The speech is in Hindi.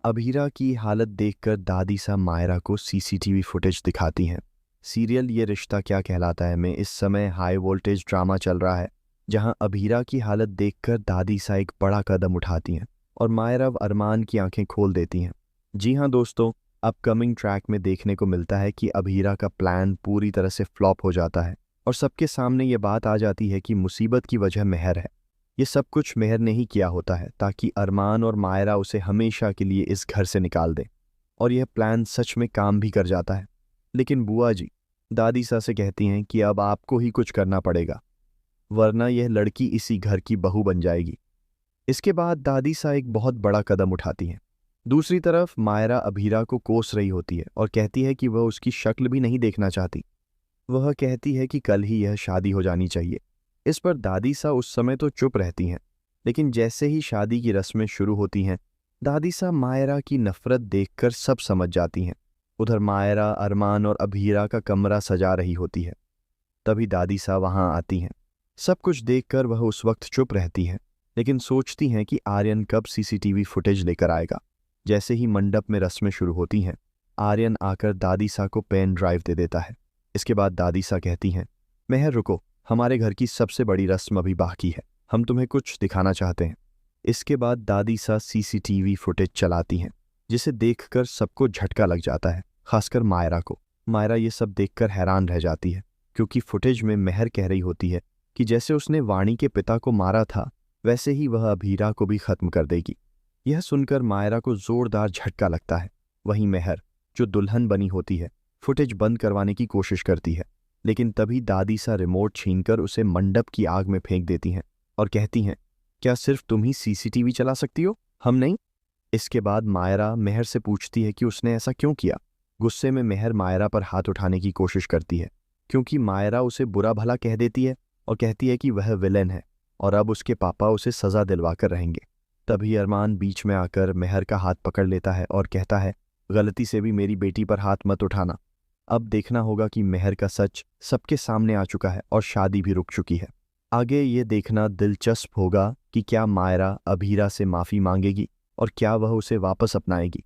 अभीरा की हालत देखकर दादी सा मायरा को सीसीटीवी फुटेज दिखाती हैं। सीरियल ये रिश्ता क्या कहलाता है में इस समय हाई वोल्टेज ड्रामा चल रहा है, जहां अभीरा की हालत देखकर दादी सा एक बड़ा कदम उठाती हैं और मायरा व अरमान की आंखें खोल देती हैं। जी हां दोस्तों, अपकमिंग ट्रैक में देखने को मिलता है कि अभीरा का प्लान पूरी तरह से फ्लॉप हो जाता है और सबके सामने ये बात आ जाती है कि मुसीबत की वजह मेहर है। ये सब कुछ मेहर ने ही किया होता है ताकि अरमान और मायरा उसे हमेशा के लिए इस घर से निकाल दें, और यह प्लान सच में काम भी कर जाता है। लेकिन बुआ जी दादी सा से कहती हैं कि अब आपको ही कुछ करना पड़ेगा, वरना यह लड़की इसी घर की बहू बन जाएगी। इसके बाद दादी सा एक बहुत बड़ा कदम उठाती हैं। दूसरी तरफ मायरा अभीरा को कोस रही होती है और कहती है कि वह उसकी शक्ल भी नहीं देखना चाहती। वह कहती है कि कल ही यह शादी हो जानी चाहिए। इस पर दादी सा उस समय तो चुप रहती हैं, लेकिन जैसे ही शादी की रस्में शुरू होती हैं, दादी सा मायरा की नफरत देखकर सब समझ जाती हैं। उधर मायरा अरमान और अभीरा का कमरा सजा रही होती है। तभी दादी सा वहां आती हैं। सब कुछ देखकर वह उस वक्त चुप रहती हैं, लेकिन सोचती हैं कि आर्यन कब सीसीटीवी फुटेज लेकर आएगा। जैसे ही मंडप में रस्में शुरू होती हैं, आर्यन आकर दादी सा को पेन ड्राइव दे देता है। इसके बाद दादी सा कहती हैं, मेहर रुको, हमारे घर की सबसे बड़ी रस्म अभी बाकी है, हम तुम्हें कुछ दिखाना चाहते हैं। इसके बाद दादी सा सीसीटीवी फुटेज चलाती हैं, जिसे देखकर सबको झटका लग जाता है, खासकर मायरा को। मायरा ये सब देखकर हैरान रह जाती है, क्योंकि फुटेज में मेहर कह रही होती है कि जैसे उसने वाणी के पिता को मारा था, वैसे ही वह अभीरा को भी खत्म कर देगी। यह सुनकर मायरा को जोरदार झटका लगता है। वहीं मेहर, जो दुल्हन बनी होती है, फुटेज बंद करवाने की कोशिश करती है, लेकिन तभी दादी सा रिमोट छीनकर उसे मंडप की आग में फेंक देती हैं और कहती हैं, क्या सिर्फ तुम ही सीसीटीवी चला सकती हो, हम नहीं? इसके बाद मायरा मेहर से पूछती है कि उसने ऐसा क्यों किया। गुस्से में मेहर मायरा पर हाथ उठाने की कोशिश करती है, क्योंकि मायरा उसे बुरा भला कह देती है और कहती है कि वह विलेन है और अब उसके पापा उसे सजा दिलवाकर रहेंगे। तभी अरमान बीच में आकर मेहर का हाथ पकड़ लेता है और कहता है, गलती से भी मेरी बेटी पर हाथ मत उठाना। अब देखना होगा कि मेहर का सच सबके सामने आ चुका है और शादी भी रुक चुकी है। आगे ये देखना दिलचस्प होगा कि क्या मायरा अभीरा से माफ़ी मांगेगी और क्या वह उसे वापस अपनाएगी।